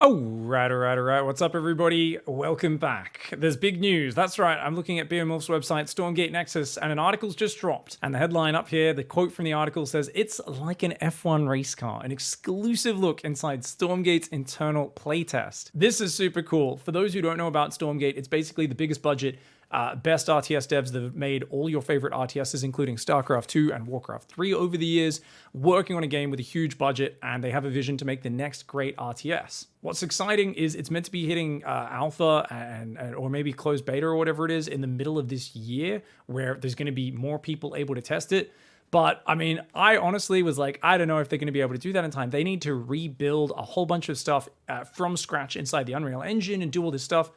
All right. What's up, everybody? Welcome back. There's big news. That's right. I'm looking at Beomorph's website, Stormgate Nexus, and an article's just dropped. And the headline up here, the quote from the article says, "It's like an F1 race car, an exclusive look inside Stormgate's internal playtest." This is super cool. For those who don't know about Stormgate, it's basically the biggest budget, best RTS devs that have made all your favorite RTSs, including StarCraft 2 and Warcraft 3 over the years, working on a game with a huge budget, and they have a vision to make the next great RTS. What's exciting is it's meant to be hitting alpha and or maybe closed beta or whatever it is in the middle of this year, where there's going to be more people able to test it. But I mean, I honestly was like, I don't know if they're going to be able to do that in time. They need to rebuild a whole bunch of stuff from scratch inside the Unreal Engine and do all this stuff.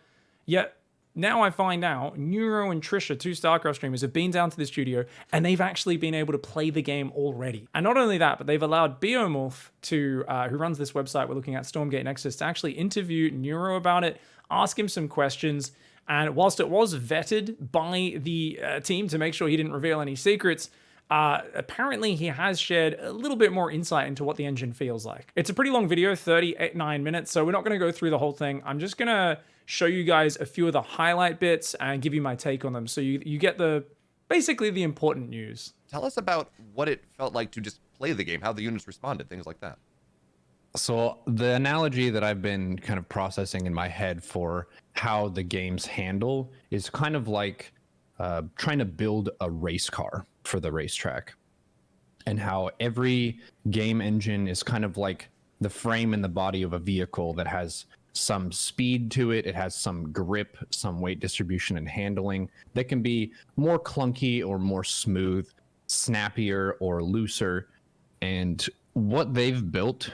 Yet now I find out Neuro and Trisha, two StarCraft streamers, have been down to the studio and they've actually been able to play the game already. And not only that, but they've allowed Beomorph to, who runs this website we're looking at, Stormgate Nexus, to actually interview Neuro about it, ask him some questions. And whilst it was vetted by the team to make sure he didn't reveal any secrets, apparently he has shared a little bit more insight into what the engine feels like. It's a pretty long video, 39 minutes, so we're not going to go through the whole thing. I'm just going to show you guys a few of the highlight bits and give you my take on them, so you get basically the important news. Tell us about what it felt like to just play the game, how the units responded, things like that. So the analogy that I've been kind of processing in my head for how the games handle is kind of like trying to build a race car for the racetrack, and how every game engine is kind of like the frame and the body of a vehicle that has some speed to it. It has some grip, some weight distribution and handling that can be more clunky or more smooth, snappier or looser. And what they've built,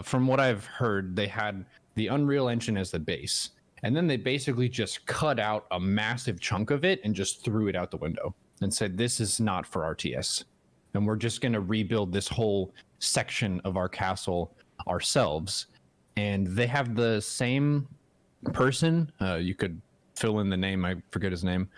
from what I've heard, they had the Unreal Engine as the base, and then they basically just cut out a massive chunk of it and just threw it out the window and said, this is not for RTS. And we're just going to rebuild this whole section of our castle ourselves. And they have the same person, you could fill in the name, I forget his name,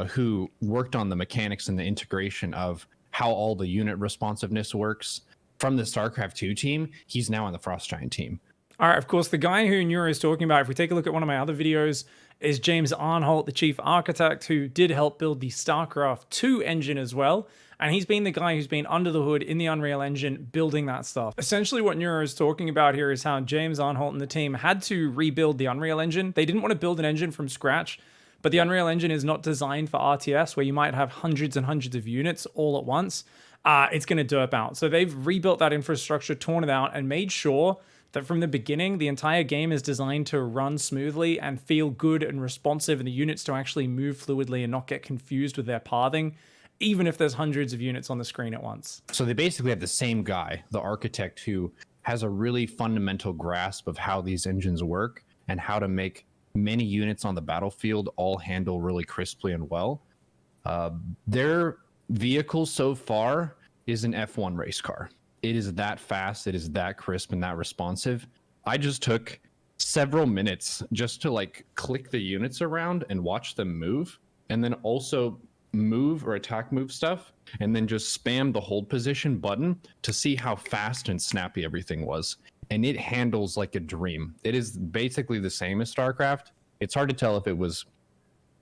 who worked on the mechanics and the integration of how all the unit responsiveness works from the StarCraft 2 team. He's now on the Frost Giant team. All right, of course, the guy who Neuro is talking about, if we take a look at one of my other videos, is James Arnholt, the chief architect, who did help build the StarCraft 2 engine as well. And he's been the guy who's been under the hood in the Unreal Engine building that stuff. Essentially what Neuro is talking about here is how James Arnholt and the team had to rebuild the Unreal Engine. They didn't want to build an engine from scratch, but the Unreal Engine is not designed for RTS, where you might have hundreds and hundreds of units all at once. It's going to derp out. So they've rebuilt that infrastructure, torn it out, and made sure that from the beginning, the entire game is designed to run smoothly and feel good and responsive, and the units to actually move fluidly and not get confused with their pathing, even if there's hundreds of units on the screen at once. So they basically have the same guy, the architect, who has a really fundamental grasp of how these engines work and how to make many units on the battlefield all handle really crisply and well. Their vehicle so far is an F1 race car. It is that fast, it is that crisp and that responsive. I just took several minutes just to like click the units around and watch them move, and then also move or attack move stuff, and then just spam the hold position button to see how fast and snappy everything was. And it handles like a dream. It is basically the same as StarCraft. It's hard to tell if it was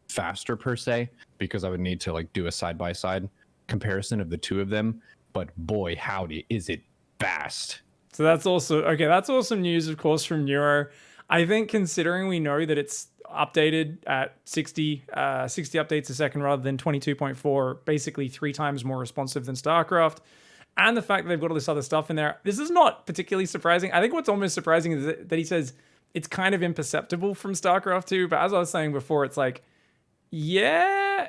faster per se, because I would need to like do a side-by-side comparison of the two of them. But boy, howdy, is it fast. So that's also, okay, that's awesome news, of course, from Neuro. I think considering we know that it's updated at 60 updates a second rather than 22.4, basically 3 times more responsive than StarCraft, and the fact that they've got all this other stuff in there, this is not particularly surprising. I think what's almost surprising is that he says it's kind of imperceptible from StarCraft 2, but as I was saying before, it's like, yeah,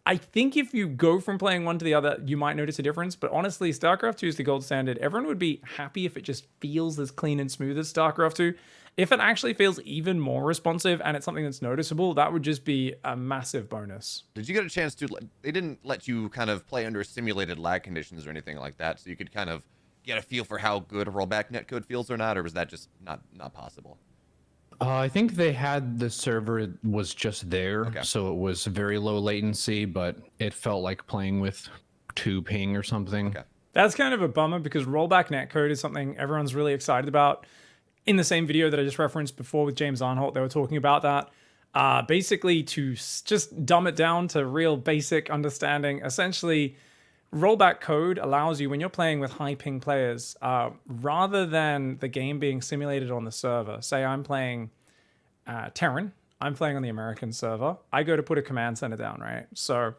I think if you go from playing one to the other, you might notice a difference. But honestly, StarCraft 2 is the gold standard. Everyone would be happy if it just feels as clean and smooth as StarCraft 2. If it actually feels even more responsive and it's something that's noticeable, that would just be a massive bonus. Did you get a chance to, they didn't let you kind of play under simulated lag conditions or anything like that, so you could kind of get a feel for how good rollback netcode feels or not, or was that just not possible? I think they had the server was just there, Okay. So it was very low latency, but it felt like playing with 2 ping or something. Okay. That's kind of a bummer because rollback netcode is something everyone's really excited about. in the same video that I just referenced before with James Arnholt, they were talking about that. Basically, to just dumb it down to real basic understanding, essentially, rollback code allows you, when you're playing with high ping players, rather than the game being simulated on the server, say I'm playing Terran, I'm playing on the American server, I go to put a command center down, right? So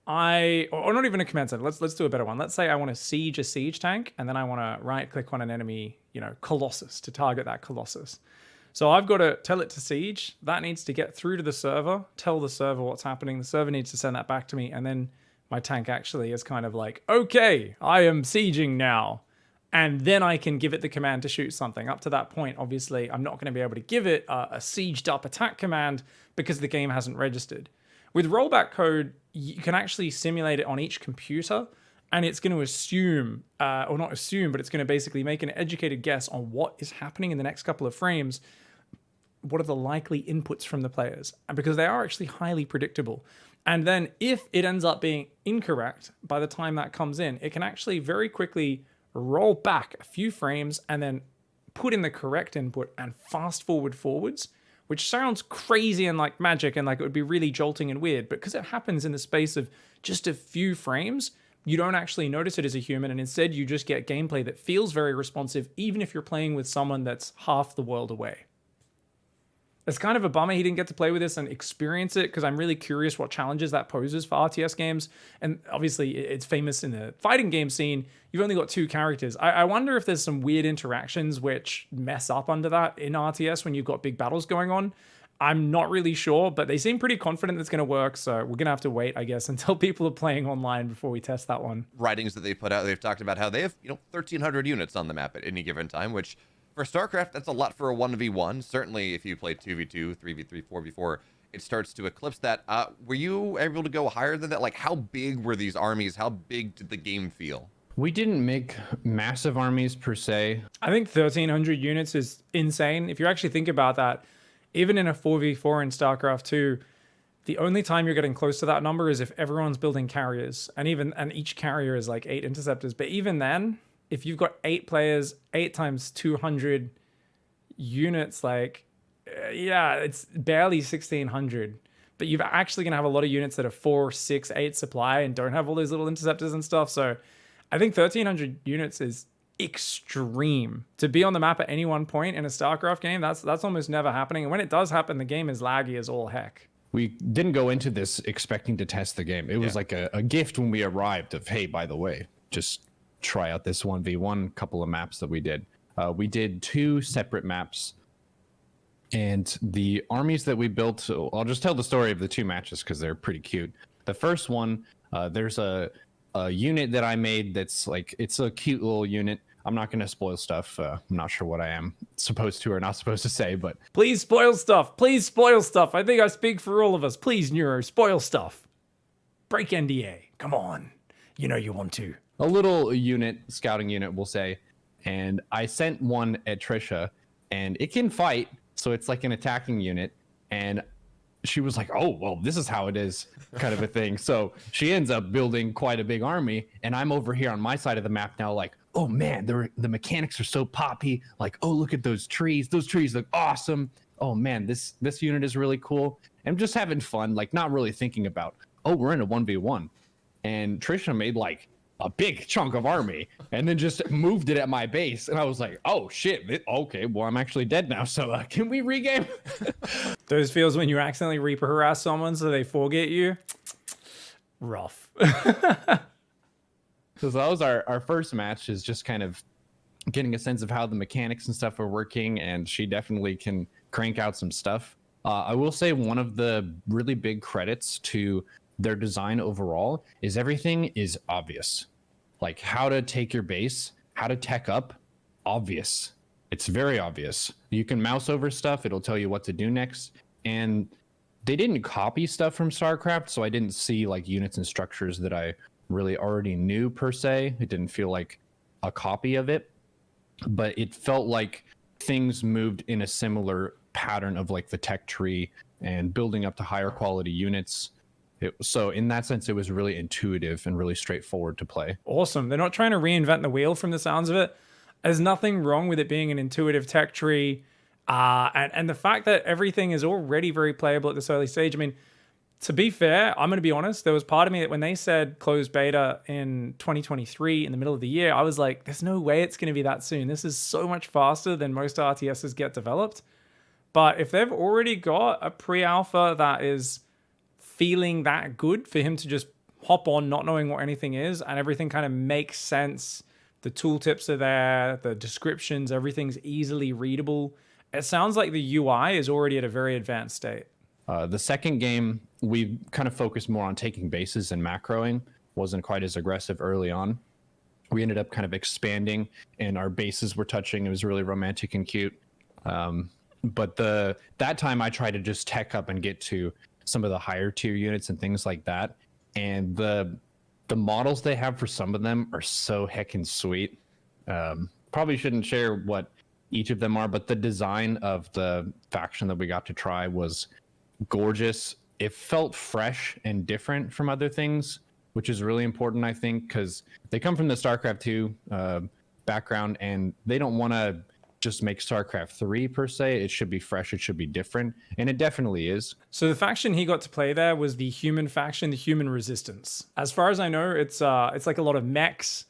or not even a command center, let's do a better one. Let's say I want to siege a siege tank, and then I want to right click on an enemy, Colossus, to target that Colossus. So I've got to tell it to siege. That needs to get through to the server, tell the server what's happening. The server needs to send that back to me. And then my tank actually is kind of like, okay, I am sieging now. And then I can give it the command to shoot something. Up to that point, obviously, I'm not going to be able to give it a sieged up attack command because the game hasn't registered. With rollback code, you can actually simulate it on each computer. And it's going to assume, or not assume, but it's going to basically make an educated guess on what is happening in the next couple of frames. What are the likely inputs from the players? And because they are actually highly predictable. And then if it ends up being incorrect by the time that comes in, it can actually very quickly roll back a few frames and then put in the correct input and fast forwards, which sounds crazy and like magic and like it would be really jolting and weird. But because it happens in the space of just a few frames, you don't actually notice it as a human, and instead you just get gameplay that feels very responsive, even if you're playing with someone that's half the world away. It's kind of a bummer he didn't get to play with this and experience it, because I'm really curious what challenges that poses for RTS games. And obviously it's famous in the fighting game scene. You've only got 2 characters. I wonder if there's some weird interactions which mess up under that in RTS when you've got big battles going on. I'm not really sure, but they seem pretty confident it's going to work. So we're going to have to wait, I guess, until people are playing online before we test that one. Writings that they put out, they've talked about how they have, 1,300 units on the map at any given time, which for StarCraft, that's a lot for a 1v1. Certainly, if you play 2v2, 3v3, 4v4, it starts to eclipse that. Were you able to go higher than that? Like, how big were these armies? How big did the game feel? We didn't make massive armies per se. I think 1,300 units is insane. If you actually think about that, even in a 4v4 in StarCraft 2, the only time you're getting close to that number is if everyone's building carriers, and each carrier is like 8 interceptors. But even then, if you've got 8 players, 8 times 200 units, it's barely 1,600. But you're actually going to have a lot of units that are 4, 6, 8 supply and don't have all those little interceptors and stuff. So I think 1,300 units is extreme to be on the map at any one point in a StarCraft game. That's almost never happening. And when it does happen, the game is laggy as all heck. We didn't go into this expecting to test the game. It was like a gift when we arrived of, hey, by the way, just try out this 1v1 couple of maps that we did. We did 2 separate maps, and the armies that we built, so I'll just tell the story of the 2 matches because they're pretty cute. The first one, there's a unit that I made that's like, it's a cute little unit. I'm not going to spoil stuff. I'm not sure what I am supposed to or not supposed to say, but... Please spoil stuff. Please spoil stuff. I think I speak for all of us. Please, Neuro, spoil stuff. Break NDA. Come on. You know you want to. A little unit, scouting unit, we'll say. And I sent one at Trisha, and it can fight, so it's like an attacking unit. And she was like, oh, well, this is how it is, kind of a thing. So she ends up building quite a big army, and I'm over here on my side of the map now like, oh man, the mechanics are so poppy. Like, oh, look at those trees. Those trees look awesome. Oh man, this unit is really cool. I'm just having fun, like not really thinking about, oh, we're in a 1v1. And Trisha made like a big chunk of army and then just moved it at my base. And I was like, oh shit, okay, well, I'm actually dead now. So can we regame? Those feels when you accidentally Reaper harass someone so they forget you. Rough. So that was our first match, is just kind of getting a sense of how the mechanics and stuff are working. And she definitely can crank out some stuff. I will say one of the really big credits to their design overall is everything is obvious. Like how to take your base, how to tech up, obvious. It's very obvious. You can mouse over stuff, it'll tell you what to do next. And they didn't copy stuff from StarCraft, so I didn't see like units and structures that I really already knew per se. It didn't feel like a copy of it, but it felt like things moved in a similar pattern of like the tech tree and building up to higher quality units. So in that sense, it was really intuitive and really straightforward to play. Awesome. They're not trying to reinvent the wheel from the sounds of it. There's nothing wrong with it being an intuitive tech tree. And the fact that everything is already very playable at this early stage. I mean, to be fair, I'm going to be honest, there was part of me that when they said closed beta in 2023 in the middle of the year, I was like, there's no way it's going to be that soon. This is so much faster than most RTSs get developed. But if they've already got a pre-alpha that is feeling that good for him to just hop on not knowing what anything is and everything kind of makes sense, the tooltips are there, the descriptions, everything's easily readable. It sounds like the UI is already at a very advanced state. The second game, we kind of focused more on taking bases and macroing. Wasn't quite as aggressive early on. We ended up kind of expanding, and our bases were touching. It was really romantic and cute. But that time I tried to just tech up and get to some of the higher tier units and things like that. And the models they have for some of them are so heckin' sweet. Probably shouldn't share what each of them are, but the design of the faction that we got to try was gorgeous. It felt fresh and different from other things, which is really important, I think, because they come from the StarCraft 2 background, and they don't want to just make StarCraft 3 per se. It should be fresh, it should be different, and it definitely is. So the faction he got to play there was the human faction, the Human Resistance. As far as I know, it's like a lot of mechs,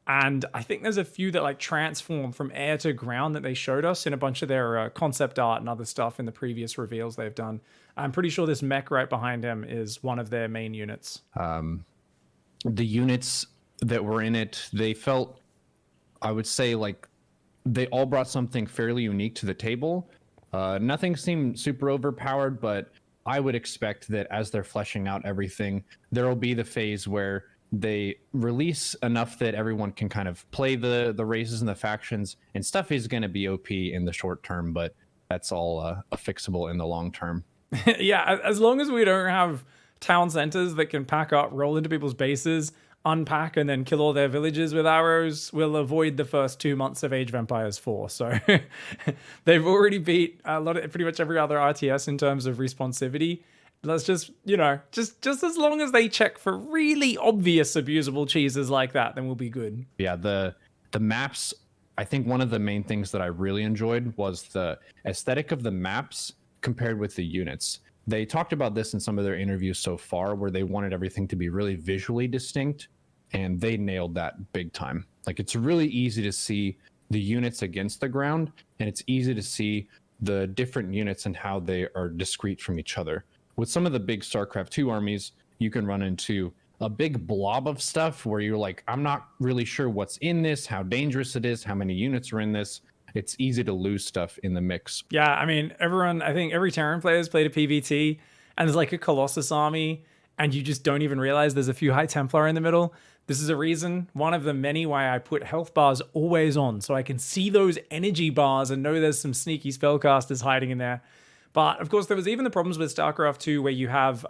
and I think there's a few that like transform from air to ground that they showed us in a bunch of their concept art and other stuff in the previous reveals they've done. I'm pretty sure this mech right behind him is one of their main units. The units that were in it, they felt, I would say, like they all brought something fairly unique to the table. Nothing seemed super overpowered, but I would expect that as they're fleshing out everything, there will be the phase where they release enough that everyone can kind of play the races and the factions, and stuff is going to be OP in the short term, but that's all fixable in the long term. Yeah, as long as we don't have town centers that can pack up, roll into people's bases, unpack, and then kill all their villages with arrows, we'll avoid the first 2 months of Age of Empires 4. So they've already beat pretty much every other RTS in terms of responsivity. Let's just, just as long as they check for really obvious abusable cheeses like that, then we'll be good. Yeah, the maps, I think one of the main things that I really enjoyed was the aesthetic of the maps compared with the units. They talked about this in some of their interviews so far, where they wanted everything to be really visually distinct, and they nailed that big time. Like, it's really easy to see the units against the ground, and it's easy to see the different units and how they are discrete from each other. With some of the big StarCraft 2 armies, you can run into a big blob of stuff where you're like, I'm not really sure what's in this, how dangerous it is, how many units are in this. It's easy to lose stuff in the mix. Yeah, I mean, I think every Terran player has played a PvT, and there's like a Colossus army, and you just don't even realize there's a few High Templar in the middle. This is a reason, one of the many, why I put health bars always on, so I can see those energy bars and know there's some sneaky spellcasters hiding in there. But of course, there was even the problems with StarCraft 2, where you have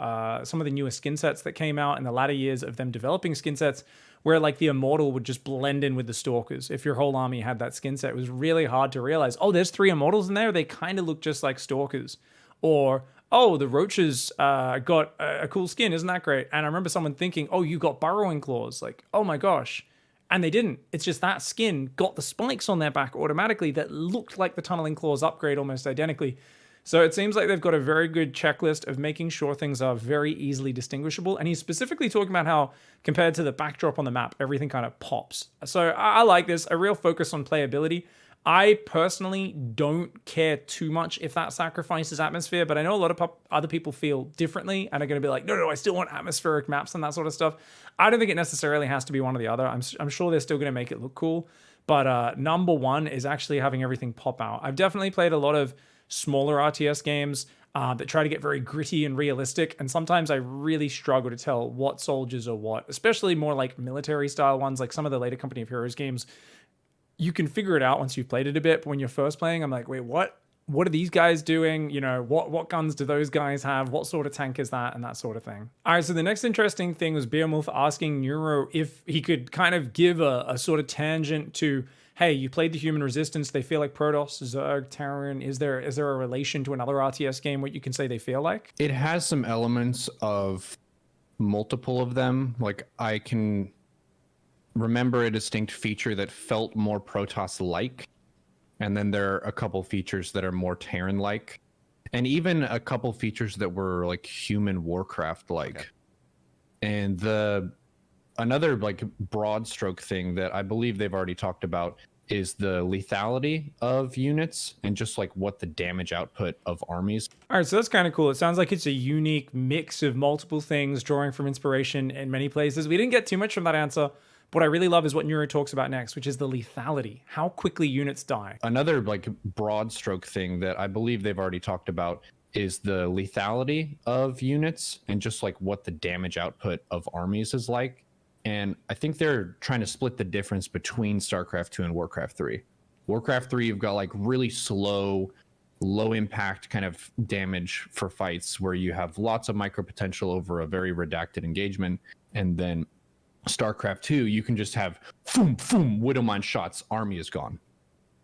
some of the newer skin sets that came out in the latter years of them developing skin sets, where like the Immortal would just blend in with the Stalkers. If your whole army had that skin set, it was really hard to realize, oh, there's 3 Immortals in there. They kind of look just like Stalkers. Or, oh, the Roaches got a cool skin. Isn't that great? And I remember someone thinking, oh, you got Burrowing Claws. Like, oh my gosh. And they didn't. It's just that skin got the spikes on their back automatically that looked like the Tunneling Claws upgrade almost identically. So it seems like they've got a very good checklist of making sure things are very easily distinguishable. And he's specifically talking about how, compared to the backdrop on the map, everything kind of pops. So I like this, a real focus on playability. I personally don't care too much if that sacrifices atmosphere, but I know a lot of other people feel differently and are going to be like, no, I still want atmospheric maps and that sort of stuff. I don't think it necessarily has to be one or the other. I'm sure they're still going to make it look cool. But number one is actually having everything pop out. I've definitely played a lot of smaller RTS games that try to get very gritty and realistic, and sometimes I really struggle to tell what soldiers are what, especially more like military style ones, like some of the later Company of Heroes games. You can figure it out once you've played it a bit, but when you're first playing, I'm like, wait, what are these guys doing? What guns do those guys have? What sort of tank is that? And that sort of thing. All right, so the next interesting thing was Beowulf asking Neuro if he could kind of give a sort of tangent to, hey, you played the Human Resistance. They feel like Protoss, Zerg, Terran. Is there a relation to another RTS game what you can say they feel like? It has some elements of multiple of them. Like, I can remember a distinct feature that felt more Protoss-like, and then there are a couple features that are more Terran-like, and even a couple features that were like human Warcraft-like. Okay. And another like broad stroke thing that I believe they've already talked about is the lethality of units and just like what the damage output of armies. All right, so that's kind of cool. It sounds like it's a unique mix of multiple things, drawing from inspiration in many places. We didn't get too much from that answer. What I really love is what Neuro talks about next, which is the lethality, how quickly units die. Another like broad stroke thing that I believe they've already talked about is the lethality of units and just like what the damage output of armies is like. And I think they're trying to split the difference between StarCraft 2 and Warcraft 3. Warcraft 3, you've got like really slow, low impact kind of damage for fights where you have lots of micro potential over a very redacted engagement. And then StarCraft 2, you can just have boom, boom, Widowmine shots, army is gone.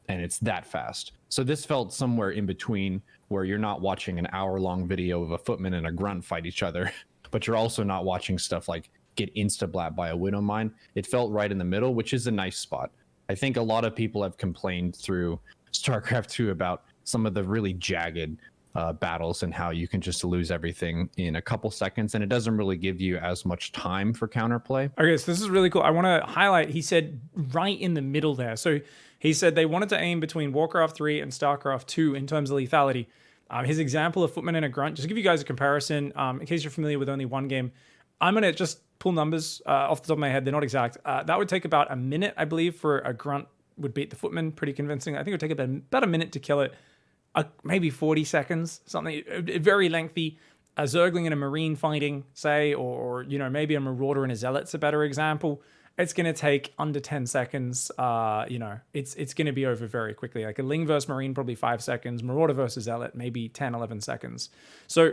And it's that fast. So this felt somewhere in between where you're not watching an hour-long video of a footman and a grunt fight each other, but you're also not watching stuff like get insta-blat by a Widowmine. It felt right in the middle, which is a nice spot. I think a lot of people have complained through StarCraft 2 about some of the really jagged battles and how you can just lose everything in a couple seconds, and it doesn't really give you as much time for counterplay. Okay, so this is really cool. I want to highlight, he said right in the middle there. So he said they wanted to aim between Warcraft 3 and StarCraft 2 in terms of lethality. His example of Footman and a Grunt, just to give you guys a comparison, in case you're familiar with only one game, I'm going to just pull numbers off the top of my head. They're not exact. That would take about a minute, I believe, for a Grunt would beat the Footman pretty convincing. I think it would take about a minute to kill it. Maybe 40 seconds, something very lengthy. A Zergling and a Marine fighting, say, or you know, maybe a Marauder and a Zealot's a better example. It's going to take under 10 seconds. You know, it's going to be over very quickly. Like a Ling versus Marine, probably 5 seconds. Marauder versus Zealot, maybe 10, 11 seconds. So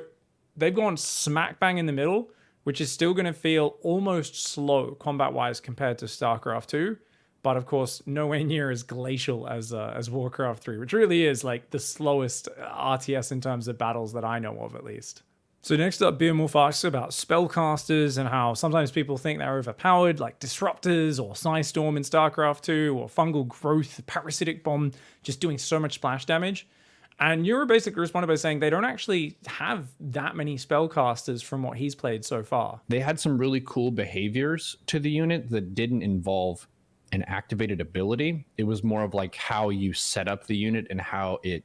they've gone smack bang in the middle, which is still going to feel almost slow combat-wise compared to StarCraft 2. But of course, nowhere near as glacial as Warcraft 3, which really is like the slowest RTS in terms of battles that I know of, at least. So next up, Beermorph asks about spellcasters and how sometimes people think they're overpowered, like Disruptors or Psystorm in StarCraft 2 or Fungal Growth, Parasitic Bomb, just doing so much splash damage. And Neuro basically responded by saying they don't actually have that many spellcasters from what he's played so far. They had some really cool behaviors to the unit that didn't involve an activated ability. It was more of like how you set up the unit and how it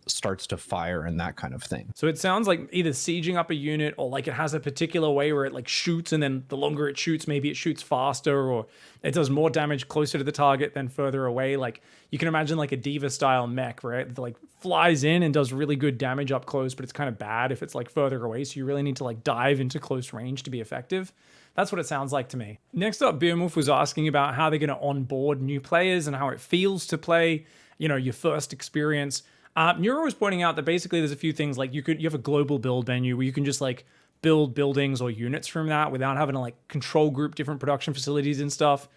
starts to fire and that kind of thing. So it sounds like either sieging up a unit or like it has a particular way where it like shoots, and then the longer it shoots, maybe it shoots faster, or it does more damage closer to the target than further away. Like you can imagine like a Diva style mech, right? That like flies in and does really good damage up close, but it's kind of bad if it's like further away. So you really need to like dive into close range to be effective. That's what it sounds like to me. Next up, Beermorph was asking about how they're going to onboard new players and how it feels to play, you know, your first experience. Neuro was pointing out that basically there's a few things, like you have a global build menu where you can just like build buildings or units from that without having to like control group different production facilities and stuff.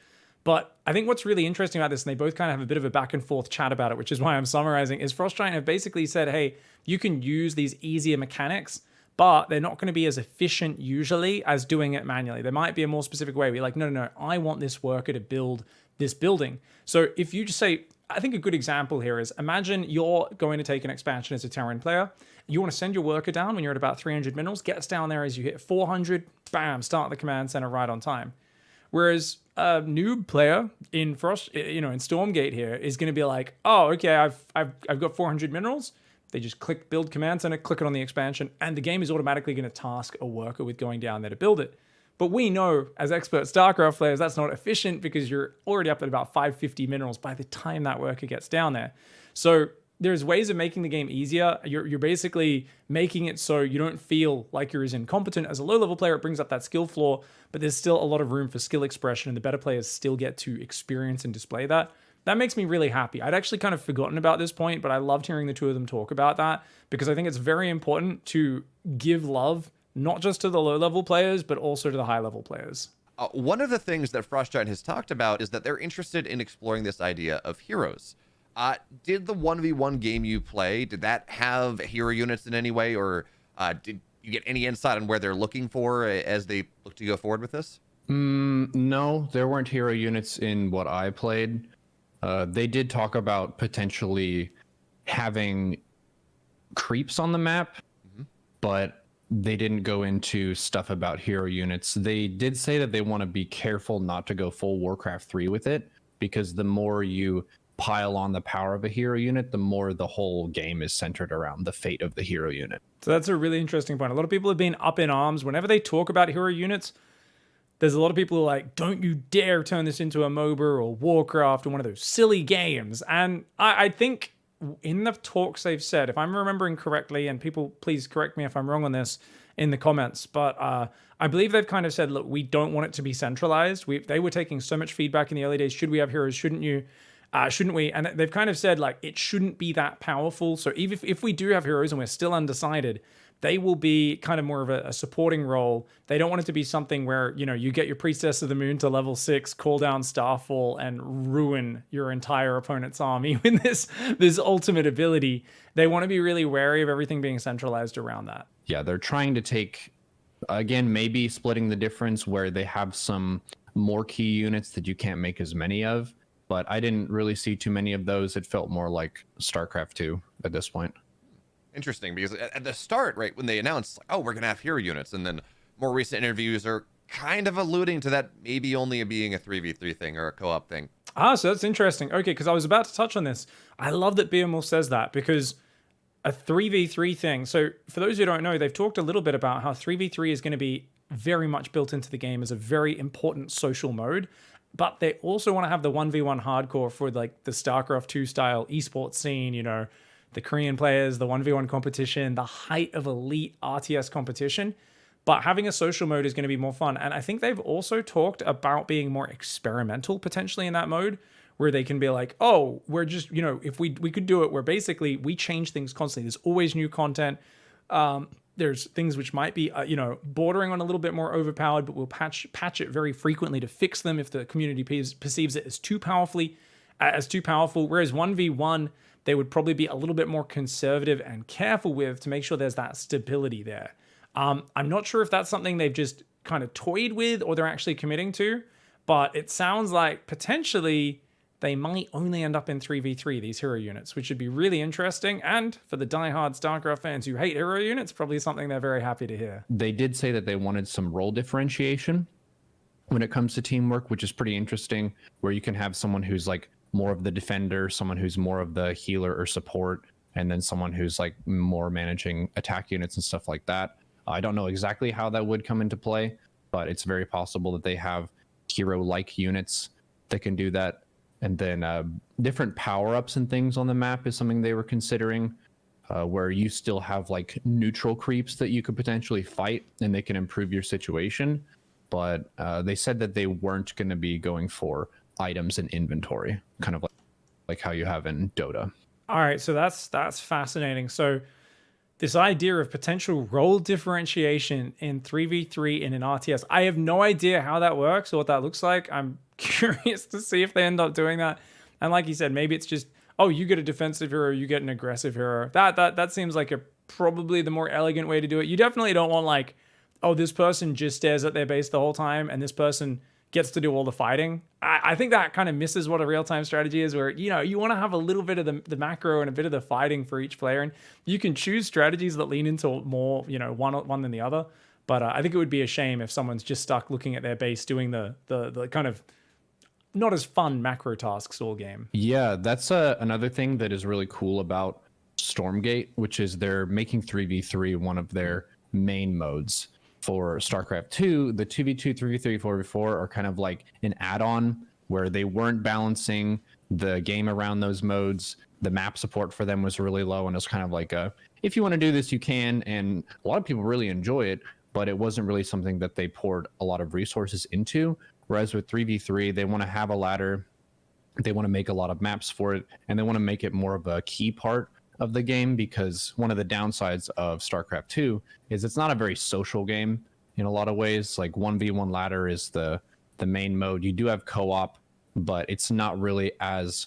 But I think what's really interesting about this, and they both kind of have a bit of a back and forth chat about it, which is why I'm summarizing, is Frostgiant have basically said, hey, you can use these easier mechanics, but they're not going to be as efficient usually as doing it manually. There might be a more specific way where you're like, no, I want this worker to build this building. So if you just say, I think a good example here is, imagine you're going to take an expansion as a Terran player. You want to send your worker down when you're at about 300 minerals, get us down there as you hit 400, bam, start the command center right on time. Whereas a noob player in in Stormgate here is going to be like, oh, okay, I've got 400 minerals. They just click build command center, click it on the expansion, and the game is automatically going to task a worker with going down there to build it. But we know, as expert StarCraft players, that's not efficient because you're already up at about 550 minerals by the time that worker gets down there. So there's ways of making the game easier. You're basically making it so you don't feel like you're as incompetent as a low-level player. It brings up that skill floor, but there's still a lot of room for skill expression, and the better players still get to experience and display that. That makes me really happy. I'd actually kind of forgotten about this point, but I loved hearing the two of them talk about that because I think it's very important to give love not just to the low-level players, but also to the high-level players. One of the things that Frostgiant has talked about is that they're interested in exploring this idea of heroes. Did the 1v1 game you play, did that have hero units in any way, or did you get any insight on where they're looking for as they look to go forward with this? No, there weren't hero units in what I played. They did talk about potentially having creeps on the map, but they didn't go into stuff about hero units. They did say that they want to be careful not to go full Warcraft 3 with it, because the more you pile on the power of a hero unit, the more the whole game is centered around the fate of the hero unit. So that's a really interesting point. A lot of people have been up in arms whenever they talk about hero units. There's a lot of people who are like, don't you dare turn this into a MOBA or Warcraft or one of those silly games. And I think in the talks they've said, if I'm remembering correctly, and people please correct me if I'm wrong on this in the comments, but I believe they've kind of said, look, we don't want it to be centralized. They were taking so much feedback in the early days. Should we have heroes? Shouldn't you? Shouldn't we? And they've kind of said, like, it shouldn't be that powerful. So even if we do have heroes and we're still undecided, they will be kind of more of a supporting role. They don't want it to be something where, you know, you get your Priestess of the Moon to level 6, call down Starfall, and ruin your entire opponent's army with this ultimate ability. They want to be really wary of everything being centralized around that. Yeah, they're trying to take, again, maybe splitting the difference where they have some more key units that you can't make as many of, but I didn't really see too many of those. It felt more like StarCraft 2 at this point. Interesting, because at the start, right, when they announced, like, oh, we're going to have hero units, and then more recent interviews are kind of alluding to that maybe only being a 3v3 thing or a co-op thing. So that's interesting. Okay, because I was about to touch on this. I love that BML says that, because a 3v3 thing. So for those who don't know, they've talked a little bit about how 3v3 is going to be very much built into the game as a very important social mode. But they also want to have the 1v1 hardcore for like the StarCraft 2 style esports scene, you know, the Korean players, the 1v1 competition, the height of elite RTS competition. But having a social mode is going to be more fun. And I think they've also talked about being more experimental potentially in that mode, where they can be like, oh, we're just, you know, if we could do it where basically we change things constantly. There's always new content. There's things which might be, you know, bordering on a little bit more overpowered, but we'll patch it very frequently to fix them if the community perceives it as too powerful. Whereas 1v1, they would probably be a little bit more conservative and careful with to make sure there's that stability there. I'm not sure if that's something they've just kind of toyed with or they're actually committing to, but it sounds like potentially they might only end up in 3v3, these hero units, which would be really interesting. And for the diehard StarCraft fans who hate hero units, probably something they're very happy to hear. They did say that they wanted some role differentiation when it comes to teamwork, which is pretty interesting, where you can have someone who's like more of the defender, someone who's more of the healer or support, and then someone who's like more managing attack units and stuff like that. I don't know exactly how that would come into play, but it's very possible that they have hero-like units that can do that. And then different power-ups and things on the map is something they were considering, where you still have like neutral creeps that you could potentially fight and they can improve your situation. But they said that they weren't going to be going for items and inventory, kind of like how you have in Dota. All right, so that's fascinating. So this idea of potential role differentiation in 3v3 in an RTS, I have no idea how that works or what that looks like. I'm curious to see if they end up doing that. And like you said, maybe it's just, oh, you get a defensive hero, you get an aggressive hero. That seems like probably the more elegant way to do it. You definitely don't want like, oh, this person just stares at their base the whole time and this person gets to do all the fighting. I think that kind of misses what a real-time strategy is, where, you know, you want to have a little bit of the macro and a bit of the fighting for each player. And you can choose strategies that lean into more, you know, one than the other. But I think it would be a shame if someone's just stuck looking at their base doing the kind of not as fun macro tasks all game. Yeah, that's another thing that is really cool about Stormgate, which is they're making 3v3 one of their main modes. For StarCraft 2, the 2v2, 3v3, 4v4 are kind of like an add-on where they weren't balancing the game around those modes. The map support for them was really low, and it's kind of like if you want to do this, you can. And a lot of people really enjoy it, but it wasn't really something that they poured a lot of resources into. Whereas with 3v3, they want to have a ladder, they want to make a lot of maps for it, and they want to make it more of a key part of the game, because one of the downsides of StarCraft 2 is it's not a very social game in a lot of ways. Like 1v1 ladder is the main mode. You do have co-op, but it's not really as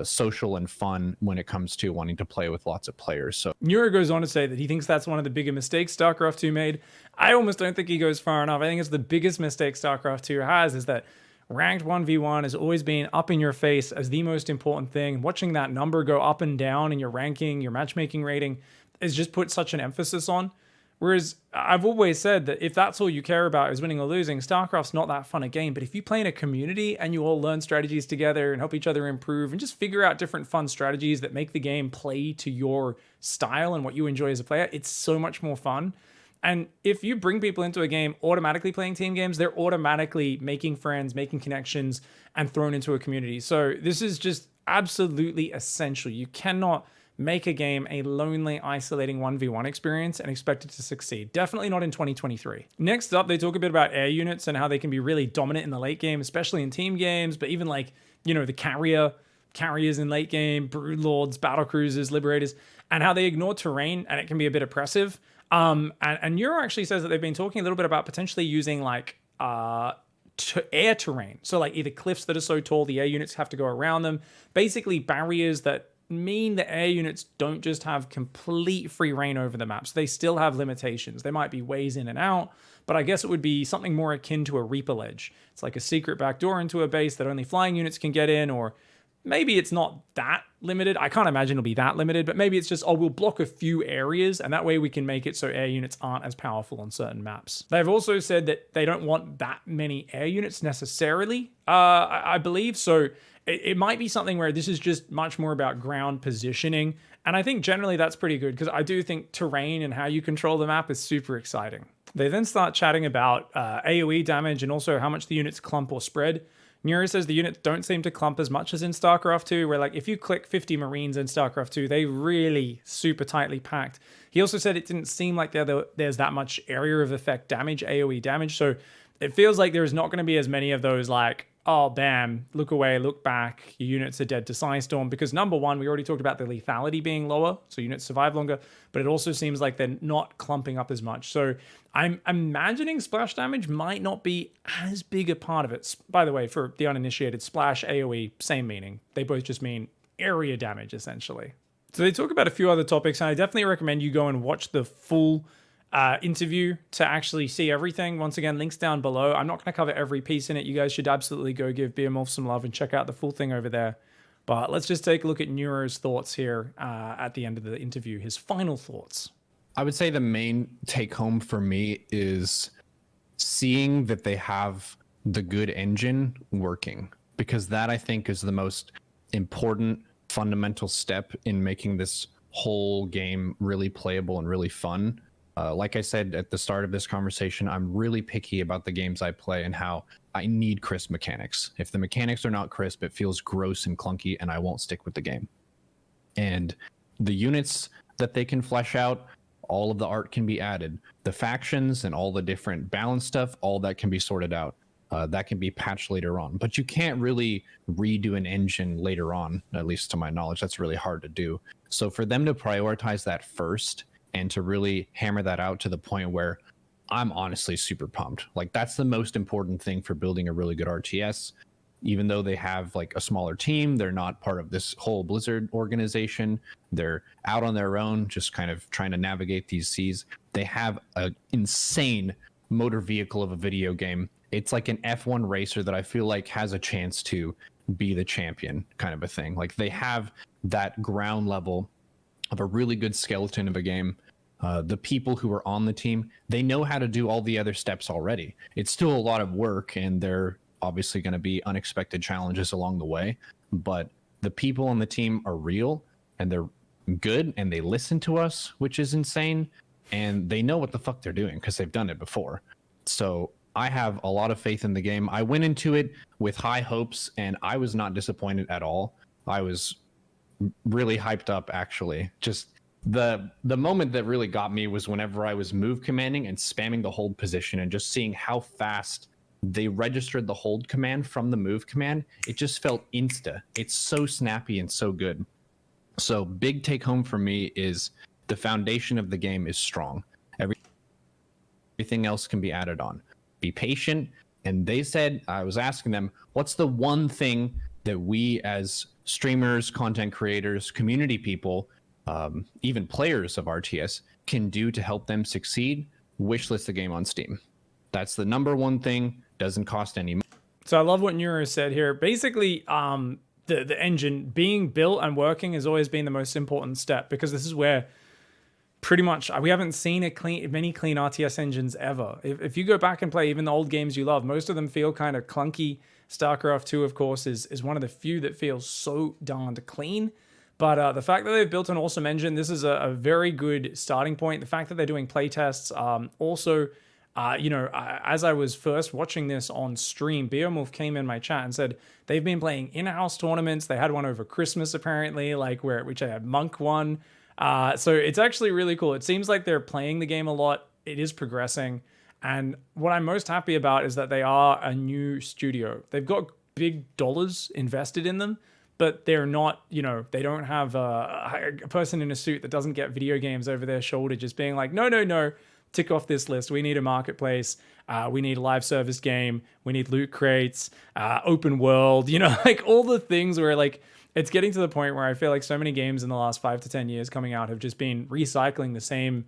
social and fun when it comes to wanting to play with lots of players. So Neuro goes on to say that he thinks that's one of the bigger mistakes StarCraft 2 made. I almost don't think he goes far enough. I think it's the biggest mistake StarCraft 2 has, is that ranked 1v1 has always been up in your face as the most important thing. Watching that number go up and down in your ranking, your matchmaking rating, is just put such an emphasis on. Whereas I've always said that if that's all you care about is winning or losing, StarCraft's not that fun a game. But if you play in a community and you all learn strategies together and help each other improve and just figure out different fun strategies that make the game play to your style and what you enjoy as a player, it's so much more fun. And if you bring people into a game automatically playing team games, they're automatically making friends, making connections, and thrown into a community. So this is just absolutely essential. You cannot make a game a lonely, isolating 1v1 experience and expect it to succeed. Definitely not in 2023. Next up, they talk a bit about air units and how they can be really dominant in the late game, especially in team games, but even like, you know, the carriers in late game, broodlords, battle cruisers, liberators, and how they ignore terrain and it can be a bit oppressive. And Neuro actually says that they've been talking a little bit about potentially using like air terrain. So like either cliffs that are so tall, the air units have to go around them. Basically barriers that mean the air units don't just have complete free reign over the maps. They still have limitations. There might be ways in and out, but I guess it would be something more akin to a Reaper ledge. It's like a secret backdoor into a base that only flying units can get in, or maybe it's not that limited. I can't imagine it'll be that limited, but maybe it's just, oh, we'll block a few areas and that way we can make it so air units aren't as powerful on certain maps. They've also said that they don't want that many air units necessarily, I believe. So it might be something where this is just much more about ground positioning. And I think generally that's pretty good because I do think terrain and how you control the map is super exciting. They then start chatting about AoE damage and also how much the units clump or spread. Neuro says the units don't seem to clump as much as in StarCraft 2, where like if you click 50 Marines in StarCraft 2, they really super tightly packed. He also said it didn't seem like there's that much area of effect damage, AoE damage. So it feels like there's not going to be as many of those like, oh, bam, look away, look back, your units are dead to Psystorm. Because number one, we already talked about the lethality being lower, so units survive longer, but it also seems like they're not clumping up as much. So I'm imagining splash damage might not be as big a part of it. By the way, for the uninitiated, splash, AoE, same meaning. They both just mean area damage, essentially. So they talk about a few other topics, and I definitely recommend you go and watch the full interview to actually see everything. Once again, links down below. I'm not going to cover every piece in it. You guys should absolutely go give Beermorph some love and check out the full thing over there. But let's just take a look at Neuro's thoughts here at the end of the interview, his final thoughts. I would say the main take home for me is seeing that they have the good engine working, because that I think is the most important fundamental step in making this whole game really playable and really fun. Like I said at the start of this conversation, I'm really picky about the games I play and how I need crisp mechanics. If the mechanics are not crisp, it feels gross and clunky and I won't stick with the game. And the units that they can flesh out, all of the art can be added. The factions and all the different balance stuff, all that can be sorted out. That can be patched later on. But you can't really redo an engine later on, at least to my knowledge. That's really hard to do. So for them to prioritize that first and to really hammer that out to the point where I'm honestly super pumped. Like that's the most important thing for building a really good RTS. Even though they have like a smaller team, they're not part of this whole Blizzard organization. They're out on their own, just kind of trying to navigate these seas. They have an insane motor vehicle of a video game. It's like an F1 racer that I feel like has a chance to be the champion kind of a thing. Like they have that ground level of a really good skeleton of a game. The people who are on the team, they know how to do all the other steps already. It's still a lot of work, and there are obviously going to be unexpected challenges along the way, but the people on the team are real, and they're good, and they listen to us, which is insane, and they know what the fuck they're doing because they've done it before. So I have a lot of faith in the game. I went into it with high hopes, and I was not disappointed at all. I was really hyped up, actually. Just the moment that really got me was whenever I was move commanding and spamming the hold position and just seeing how fast they registered the hold command from the move command. It just felt insta. It's so snappy and so good. So big take home for me is the foundation of the game is strong. Everything else can be added on. Be patient. And they said, I was asking them, what's the one thing that we as streamers, content creators, community people, even players of RTS can do to help them succeed, wishlist the game on Steam. That's the number one thing. Doesn't cost any money. So I love what Neuro said here. Basically, the engine being built and working has always been the most important step, because this is where pretty much we haven't seen many clean RTS engines ever. If you go back and play even the old games you love, most of them feel kind of clunky. StarCraft 2, of course, is one of the few that feels so darned clean. But the fact that they've built an awesome engine, this is a very good starting point. The fact that they're doing playtests, also, as I was first watching this on stream, Beowulf came in my chat and said they've been playing in-house tournaments. They had one over Christmas, apparently, which I had Monk won. So it's actually really cool. It seems like they're playing the game a lot. It is progressing. And what I'm most happy about is that they are a new studio. They've got big dollars invested in them, but they're not, they don't have a person in a suit that doesn't get video games over their shoulder just being like, no, tick off this list. We need a marketplace. We need a live service game. We need loot crates, open world, like all the things where like, it's getting to the point where I feel like so many games in the last 5 to 10 years coming out have just been recycling the same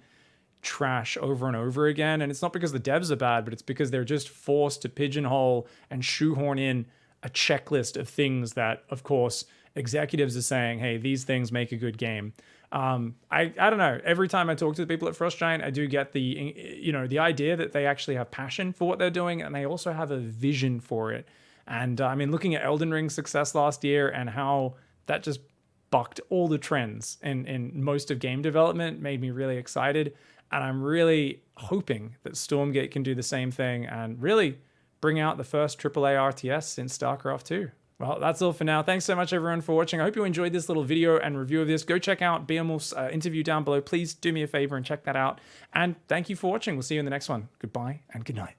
trash over and over again. And it's not because the devs are bad, but it's because they're just forced to pigeonhole and shoehorn in a checklist of things that, of course, executives are saying, hey, these things make a good game. I don't know. Every time I talk to the people at Frost Giant, I do get the idea that they actually have passion for what they're doing, and they also have a vision for it. And looking at Elden Ring's success last year and how that just bucked all the trends in most of game development made me really excited. And I'm really hoping that Stormgate can do the same thing and really bring out the first AAA RTS since StarCraft 2. Well, that's all for now. Thanks so much, everyone, for watching. I hope you enjoyed this little video and review of this. Go check out Beowulf's interview down below. Please do me a favor and check that out. And thank you for watching. We'll see you in the next one. Goodbye and good night.